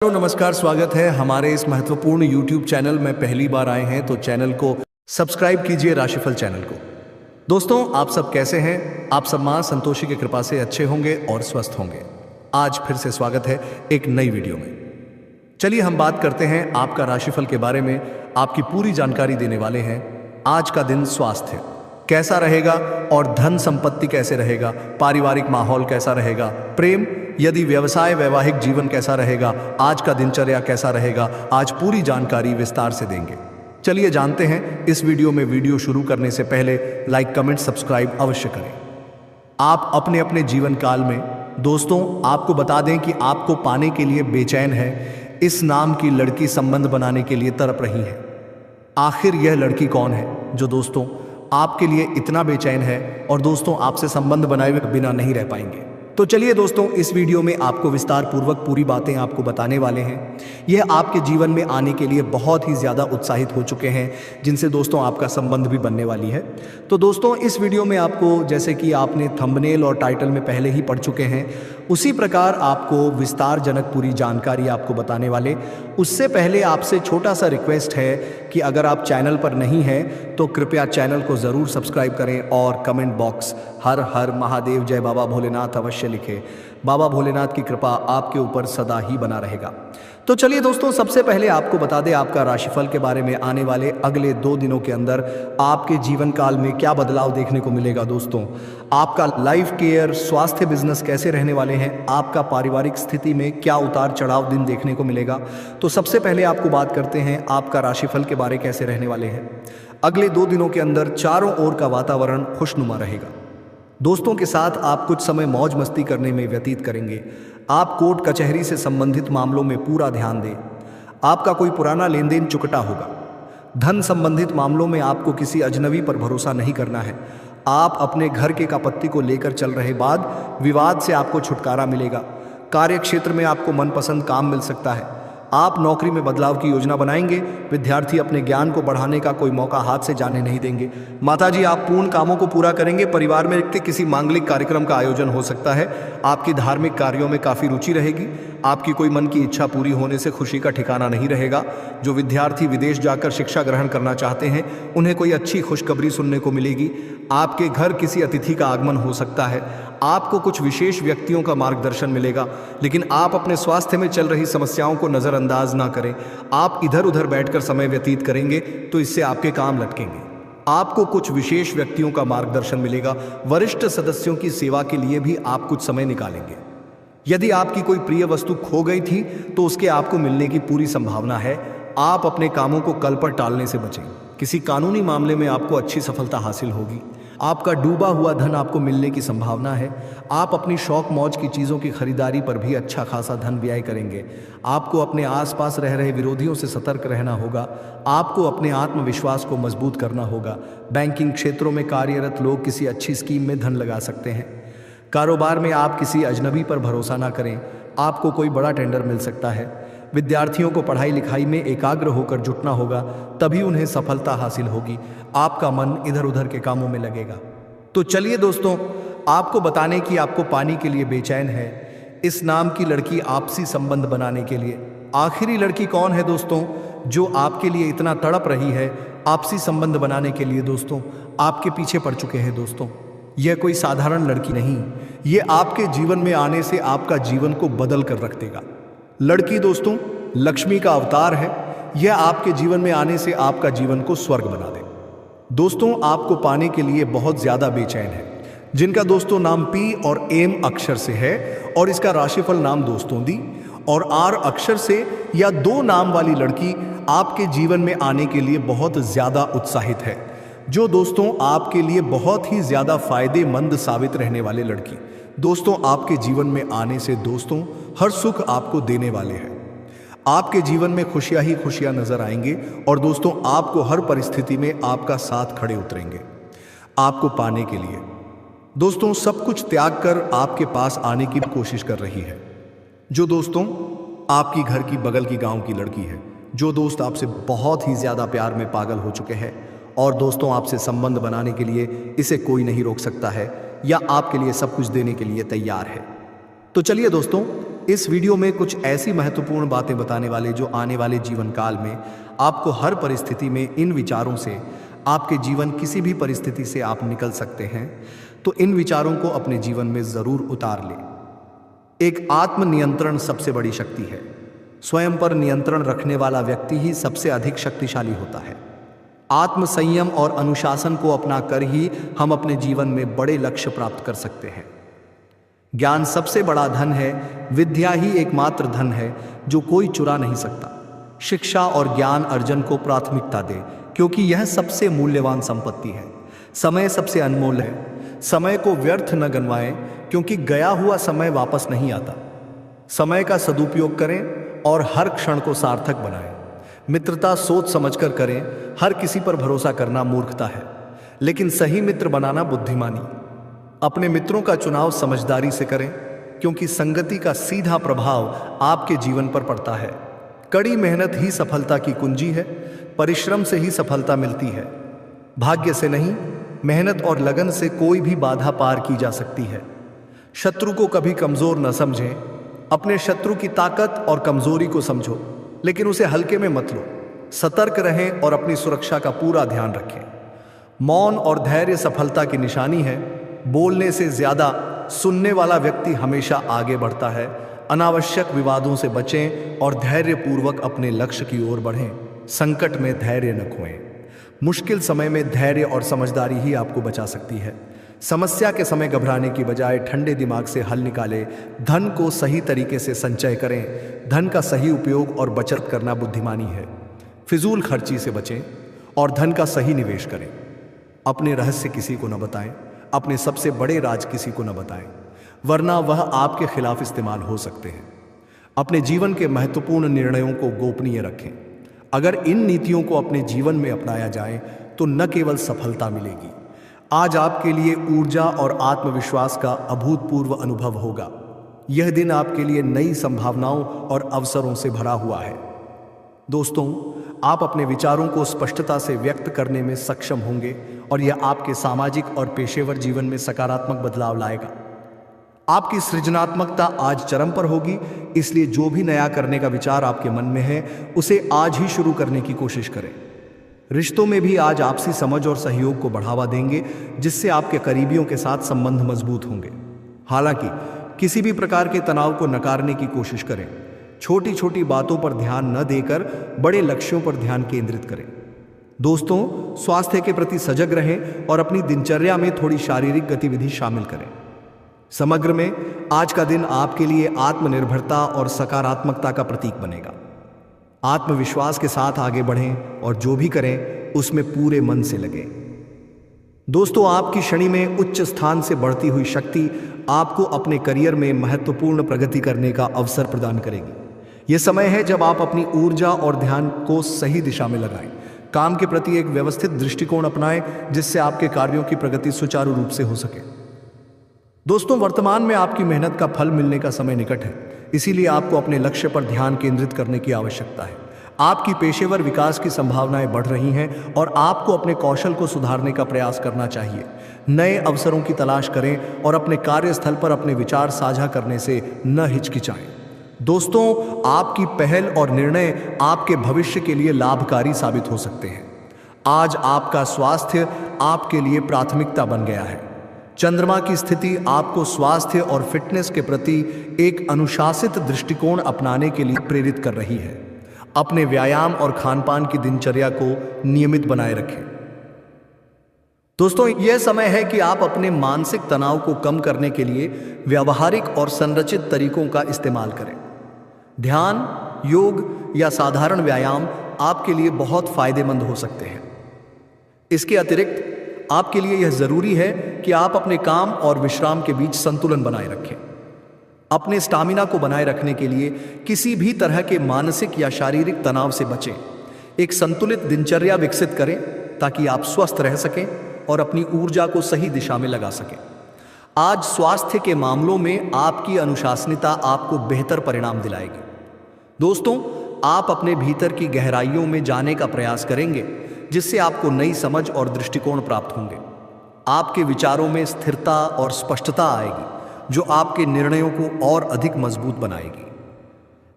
Hello नमस्कार, स्वागत है हमारे इस महत्वपूर्ण YouTube चैनल में। पहली बार आए हैं तो चैनल को सब्सक्राइब कीजिए, राशिफल चैनल को। दोस्तों, आप सब कैसे हैं? आप सब मां संतोषी की कृपा से अच्छे होंगे और स्वस्थ होंगे। आज फिर से स्वागत है एक नई वीडियो में। चलिए हम बात करते हैं आपका राशिफल के बारे में। आपकी पूरी जानकारी देने वाले हैं। आज का दिन स्वास्थ्य कैसा रहेगा और धन संपत्ति कैसे रहेगा, पारिवारिक माहौल कैसा रहेगा, प्रेम यदि व्यवसाय वैवाहिक जीवन कैसा रहेगा, आज का दिनचर्या कैसा रहेगा, आज पूरी जानकारी विस्तार से देंगे। चलिए जानते हैं। इस वीडियो में वीडियो शुरू करने से पहले लाइक कमेंट सब्सक्राइब अवश्य करें। आप अपने अपने जीवन काल में दोस्तों आपको बता दें कि आपको पाने के लिए बेचैन है। इस नाम की लड़की संबंध बनाने के लिए तड़प रही है। आखिर यह लड़की कौन है जो दोस्तों आपके लिए इतना बेचैन है और दोस्तों आपसे संबंध बनाए हुए बिना नहीं रह पाएंगे? तो चलिए दोस्तों, इस वीडियो में आपको विस्तार पूर्वक पूरी बातें आपको बताने वाले हैं। यह आपके जीवन में आने के लिए बहुत ही ज़्यादा उत्साहित हो चुके हैं, जिनसे दोस्तों आपका संबंध भी बनने वाली है। तो दोस्तों, इस वीडियो में आपको, जैसे कि आपने थंबनेल और टाइटल में पहले ही पढ़ चुके हैं, उसी प्रकार आपको विस्तारजनक पूरी जानकारी आपको बताने वाले। उससे पहले आपसे छोटा सा रिक्वेस्ट है कि अगर आप चैनल पर नहीं हैं तो कृपया चैनल को ज़रूर सब्सक्राइब करें और कमेंट बॉक्स हर हर महादेव जय बाबा भोलेनाथ अवश्य लिखें। बाबा भोलेनाथ की कृपा आपके ऊपर सदा ही बना रहेगा। तो चलिए दोस्तों, सबसे पहले आपको बता दें आपका राशिफल के बारे में। आने वाले अगले 2 दिनों के अंदर आपके जीवन काल में क्या बदलाव देखने को मिलेगा दोस्तों। आपका लाइफ केयर, स्वास्थ्य, बिजनेस कैसे रहने वाले हैं, आपका पारिवारिक स्थिति में क्या उतार चढ़ाव दिन देखने को मिलेगा। तो सबसे पहले आपको बात करते हैं आपका राशिफल के बारे कैसे रहने वाले हैं। अगले 2 दिनों के अंदर चारों ओर का वातावरण खुशनुमा रहेगा। दोस्तों के साथ आप कुछ समय मौज मस्ती करने में व्यतीत करेंगे। आप कोर्ट कचहरी से संबंधित मामलों में पूरा ध्यान दें। आपका कोई पुराना लेन देन चुकता होगा। धन संबंधित मामलों में आपको किसी अजनबी पर भरोसा नहीं करना है। आप अपने घर के संपत्ति को लेकर चल रहे वाद विवाद से आपको छुटकारा मिलेगा। कार्य क्षेत्र में आपको मनपसंद काम मिल सकता है। आप नौकरी में बदलाव की योजना बनाएंगे। विद्यार्थी अपने ज्ञान को बढ़ाने का कोई मौका हाथ से जाने नहीं देंगे। माताजी, आप पूर्ण कामों को पूरा करेंगे। परिवार में किसी मांगलिक कार्यक्रम का आयोजन हो सकता है। आपकी धार्मिक कार्यों में काफ़ी रुचि रहेगी। आपकी कोई मन की इच्छा पूरी होने से खुशी का ठिकाना नहीं रहेगा। जो विद्यार्थी विदेश जाकर शिक्षा ग्रहण करना चाहते हैं, उन्हें कोई अच्छी खुशखबरी सुनने को मिलेगी। आपके घर किसी अतिथि का आगमन हो सकता है। आपको कुछ विशेष व्यक्तियों का मार्गदर्शन मिलेगा, लेकिन आप अपने स्वास्थ्य में चल रही समस्याओं को नज़रअंदाज ना करें। आप इधर उधर बैठकर समय व्यतीत करेंगे तो इससे आपके काम लटकेंगे। आपको कुछ विशेष व्यक्तियों का मार्गदर्शन मिलेगा। वरिष्ठ सदस्यों की सेवा के लिए भी आप कुछ समय निकालेंगे। यदि आपकी कोई प्रिय वस्तु खो गई थी तो उसके आपको मिलने की पूरी संभावना है। आप अपने कामों को कल पर टालने से बचें। किसी कानूनी मामले में आपको अच्छी सफलता हासिल होगी। आपका डूबा हुआ धन आपको मिलने की संभावना है। आप अपनी शौक मौज की चीज़ों की खरीदारी पर भी अच्छा खासा धन व्यय करेंगे। आपको अपने आसपास रह रहे विरोधियों से सतर्क रहना होगा। आपको अपने आत्मविश्वास को मजबूत करना होगा। बैंकिंग क्षेत्रों में कार्यरत लोग किसी अच्छी स्कीम में धन लगा सकते हैं। कारोबार में आप किसी अजनबी पर भरोसा ना करें। आपको कोई बड़ा टेंडर मिल सकता है। विद्यार्थियों को पढ़ाई लिखाई में एकाग्र होकर जुटना होगा, तभी उन्हें सफलता हासिल होगी। आपका मन इधर उधर के कामों में लगेगा। तो चलिए दोस्तों, आपको बताने कि आपको पाने के लिए बेचैन है इस नाम की लड़की आपसी संबंध बनाने के लिए। आखिरी लड़की कौन है दोस्तों जो आपके लिए इतना तड़प रही है आपसी संबंध बनाने के लिए? दोस्तों, आपके पीछे पड़ चुके हैं। दोस्तों, यह कोई साधारण लड़की नहीं, ये आपके जीवन में आने से आपका जीवन को बदल कर रख देगा। लड़की दोस्तों लक्ष्मी का अवतार है। यह आपके जीवन में आने से आपका जीवन को स्वर्ग बना दे। दोस्तों, आपको पाने के लिए बहुत ज्यादा बेचैन है, जिनका दोस्तों नाम पी और एम अक्षर से है और इसका राशिफल नाम दोस्तों दी और आर अक्षर से या 2 नाम वाली लड़की आपके जीवन में आने के लिए बहुत ज्यादा उत्साहित है, जो दोस्तों आपके लिए बहुत ही ज्यादा फायदेमंद साबित रहने वाले लड़की दोस्तों आपके जीवन में आने से दोस्तों हर सुख आपको देने वाले हैं। आपके जीवन में खुशियां ही खुशियां नजर आएंगे और दोस्तों आपको हर परिस्थिति में आपका साथ खड़े उतरेंगे। आपको पाने के लिए दोस्तों सब कुछ त्याग कर आपके पास आने की कोशिश कर रही है, जो दोस्तों आपकी घर की बगल की गांव की लड़की है, जो दोस्त आपसे बहुत ही ज्यादा प्यार में पागल हो चुके हैं और दोस्तों आपसे संबंध बनाने के लिए इसे कोई नहीं रोक सकता है या आपके लिए सब कुछ देने के लिए तैयार है। तो चलिए दोस्तों, इस वीडियो में कुछ ऐसी महत्वपूर्ण बातें बताने वाले जो आने वाले जीवन काल में आपको हर परिस्थिति में इन विचारों से आपके जीवन किसी भी परिस्थिति से आप निकल सकते हैं। तो इन विचारों को अपने जीवन में जरूर उतार लें। एक आत्मनियंत्रण सबसे बड़ी शक्ति है। स्वयं पर नियंत्रण रखने वाला व्यक्ति ही सबसे अधिक शक्तिशाली होता है। आत्म संयम और अनुशासन को अपना कर ही हम अपने जीवन में बड़े लक्ष्य प्राप्त कर सकते हैं। ज्ञान सबसे बड़ा धन है। विद्या ही एकमात्र धन है जो कोई चुरा नहीं सकता। शिक्षा और ज्ञान अर्जन को प्राथमिकता दे, क्योंकि यह सबसे मूल्यवान संपत्ति है। समय सबसे अनमोल है। समय को व्यर्थ न गंवाएं, क्योंकि गया हुआ समय वापस नहीं आता। समय का सदुपयोग करें और हर क्षण को सार्थक बनाएं। मित्रता सोच समझकर करें। हर किसी पर भरोसा करना मूर्खता है, लेकिन सही मित्र बनाना बुद्धिमानी। अपने मित्रों का चुनाव समझदारी से करें, क्योंकि संगति का सीधा प्रभाव आपके जीवन पर पड़ता है। कड़ी मेहनत ही सफलता की कुंजी है। परिश्रम से ही सफलता मिलती है, भाग्य से नहीं। मेहनत और लगन से कोई भी बाधा पार की जा सकती है। शत्रु को कभी कमजोर न समझें। अपने शत्रु की ताकत और कमजोरी को समझो, लेकिन उसे हल्के में मत लो। सतर्क रहें और अपनी सुरक्षा का पूरा ध्यान रखें। मौन और धैर्य सफलता की निशानी है। बोलने से ज्यादा सुनने वाला व्यक्ति हमेशा आगे बढ़ता है। अनावश्यक विवादों से बचें और धैर्यपूर्वक अपने लक्ष्य की ओर बढ़ें। संकट में धैर्य न खोएं। मुश्किल समय में धैर्य और समझदारी ही आपको बचा सकती है। समस्या के समय घबराने की बजाय ठंडे दिमाग से हल निकालें। धन को सही तरीके से संचय करें। धन का सही उपयोग और बचत करना बुद्धिमानी है। फिजूल खर्ची से बचें और धन का सही निवेश करें। अपने रहस्य किसी को न बताएं। अपने सबसे बड़े राज किसी को न बताएं, वरना वह आपके खिलाफ इस्तेमाल हो सकते हैं। अपने जीवन के महत्वपूर्ण निर्णयों को गोपनीय रखें। अगर इन नीतियों को अपने जीवन में अपनाया जाए तो न केवल सफलता मिलेगी, आज आपके लिए ऊर्जा और आत्मविश्वास का अभूतपूर्व अनुभव होगा। यह दिन आपके लिए नई संभावनाओं और अवसरों से भरा हुआ है। दोस्तों, आप अपने विचारों को स्पष्टता से व्यक्त करने में सक्षम होंगे और यह आपके सामाजिक और पेशेवर जीवन में सकारात्मक बदलाव लाएगा। आपकी सृजनात्मकता आज चरम पर होगी, इसलिए जो भी नया करने का विचार आपके मन में है उसे आज ही शुरू करने की कोशिश करें। रिश्तों में भी आज आपसी समझ और सहयोग को बढ़ावा देंगे, जिससे आपके करीबियों के साथ संबंध मजबूत होंगे। हालांकि किसी भी प्रकार के तनाव को नकारने की कोशिश करें। छोटी छोटी बातों पर ध्यान न देकर बड़े लक्ष्यों पर ध्यान केंद्रित करें। दोस्तों, स्वास्थ्य के प्रति सजग रहें और अपनी दिनचर्या में थोड़ी शारीरिक गतिविधि शामिल करें। समग्र में आज का दिन आपके लिए आत्मनिर्भरता और सकारात्मकता का प्रतीक बनेगा। आत्मविश्वास के साथ आगे बढ़ें और जो भी करें उसमें पूरे मन से लगें। दोस्तों, आपकी शनि में उच्च स्थान से बढ़ती हुई शक्ति आपको अपने करियर में महत्वपूर्ण प्रगति करने का अवसर प्रदान करेगी। यह समय है जब आप अपनी ऊर्जा और ध्यान को सही दिशा में लगाएं। काम के प्रति एक व्यवस्थित दृष्टिकोण अपनाएं, जिससे आपके कार्यों की प्रगति सुचारू रूप से हो सके। दोस्तों, वर्तमान में आपकी मेहनत का फल मिलने का समय निकट है, इसीलिए आपको अपने लक्ष्य पर ध्यान केंद्रित करने की आवश्यकता है। आपकी पेशेवर विकास की संभावनाएं बढ़ रही हैं और आपको अपने कौशल को सुधारने का प्रयास करना चाहिए। नए अवसरों की तलाश करें और अपने कार्यस्थल पर अपने विचार साझा करने से न हिचकिचाएं। दोस्तों, आपकी पहल और निर्णय आपके भविष्य के लिए लाभकारी साबित हो सकते हैं। आज आपका स्वास्थ्य आपके लिए प्राथमिकता बन गया है। चंद्रमा की स्थिति आपको स्वास्थ्य और फिटनेस के प्रति एक अनुशासित दृष्टिकोण अपनाने के लिए प्रेरित कर रही है। अपने व्यायाम और खानपान की दिनचर्या को नियमित बनाए रखें। दोस्तों, यह समय है कि आप अपने मानसिक तनाव को कम करने के लिए व्यावहारिक और संरचित तरीकों का इस्तेमाल करें। ध्यान, योग या साधारण व्यायाम आपके लिए बहुत फायदेमंद हो सकते हैं। इसके अतिरिक्त आपके लिए यह जरूरी है कि आप अपने काम और विश्राम के बीच संतुलन बनाए रखें। अपने स्टामिना को बनाए रखने के लिए किसी भी तरह के मानसिक या शारीरिक तनाव से बचें। एक संतुलित दिनचर्या विकसित करें ताकि आप स्वस्थ रह सकें और अपनी ऊर्जा को सही दिशा में लगा सकें। आज स्वास्थ्य के मामलों में आपकी अनुशासनता आपको बेहतर परिणाम दिलाएगी। दोस्तों, आप अपने भीतर की गहराइयों में जाने का प्रयास करेंगे, जिससे आपको नई समझ और दृष्टिकोण प्राप्त होंगे। आपके विचारों में स्थिरता और स्पष्टता आएगी। जो आपके निर्णयों को और अधिक मजबूत बनाएगी।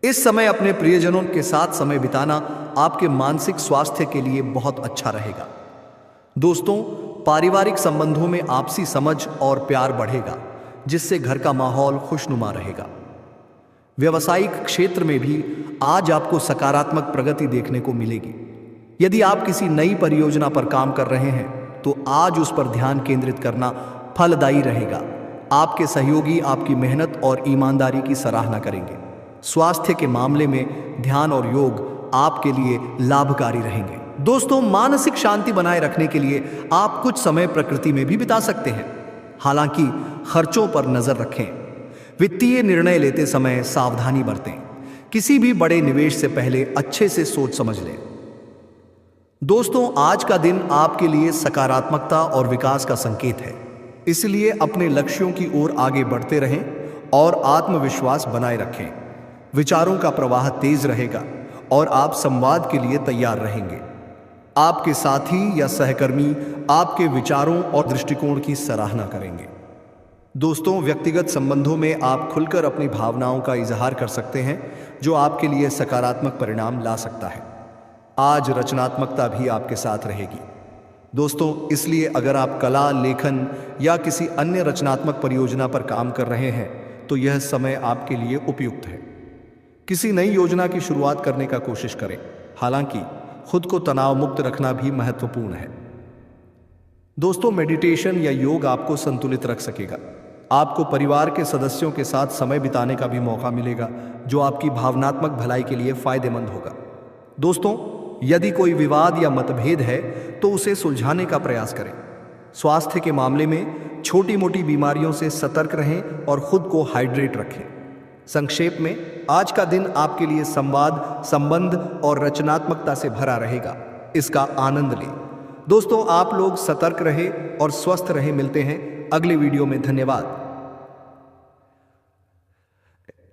इस समय अपने प्रियजनों के साथ समय बिताना आपके मानसिक स्वास्थ्य के लिए बहुत अच्छा रहेगा। दोस्तों, पारिवारिक संबंधों में आपसी समझ और प्यार बढ़ेगा, जिससे घर का माहौल खुशनुमा रहेगा। व्यावसायिक क्षेत्र में भी आज आपको सकारात्मक प्रगति देखने को मिलेगी। यदि आप किसी नई परियोजना पर काम कर रहे हैं तो आज उस पर ध्यान केंद्रित करना फलदायी रहेगा। आपके सहयोगी आपकी मेहनत और ईमानदारी की सराहना करेंगे। स्वास्थ्य के मामले में ध्यान और योग आपके लिए लाभकारी रहेंगे। दोस्तों, मानसिक शांति बनाए रखने के लिए आप कुछ समय प्रकृति में भी बिता सकते हैं। हालांकि खर्चों पर नजर रखें। वित्तीय निर्णय लेते समय सावधानी बरतें। किसी भी बड़े निवेश से पहले अच्छे से सोच समझ लें। दोस्तों, आज का दिन आपके लिए सकारात्मकता और विकास का संकेत है, इसलिए अपने लक्ष्यों की ओर आगे बढ़ते रहें और आत्मविश्वास बनाए रखें। विचारों का प्रवाह तेज रहेगा और आप संवाद के लिए तैयार रहेंगे। आपके साथी या सहकर्मी आपके विचारों और दृष्टिकोण की सराहना करेंगे। दोस्तों, व्यक्तिगत संबंधों में आप खुलकर अपनी भावनाओं का इजहार कर सकते हैं, जो आपके लिए सकारात्मक परिणाम ला सकता है। आज रचनात्मकता भी आपके साथ रहेगी। दोस्तों, इसलिए अगर आप कला, लेखन या किसी अन्य रचनात्मक परियोजना पर काम कर रहे हैं तो यह समय आपके लिए उपयुक्त है। किसी नई योजना की शुरुआत करने का कोशिश करें। हालांकि खुद को तनाव मुक्त रखना भी महत्वपूर्ण है। दोस्तों, मेडिटेशन या योग आपको संतुलित रख सकेगा। आपको परिवार के सदस्यों के साथ समय बिताने का भी मौका मिलेगा, जो आपकी भावनात्मक भलाई के लिए फायदेमंद होगा। दोस्तों, यदि कोई विवाद या मतभेद है तो उसे सुलझाने का प्रयास करें। स्वास्थ्य के मामले में छोटी मोटी बीमारियों से सतर्क रहें और खुद को हाइड्रेट रखें। संक्षेप में, आज का दिन आपके लिए संवाद, संबंध और रचनात्मकता से भरा रहेगा। इसका आनंद लें। दोस्तों, आप लोग सतर्क रहे और स्वस्थ रहे। मिलते हैं अगले वीडियो में। धन्यवाद।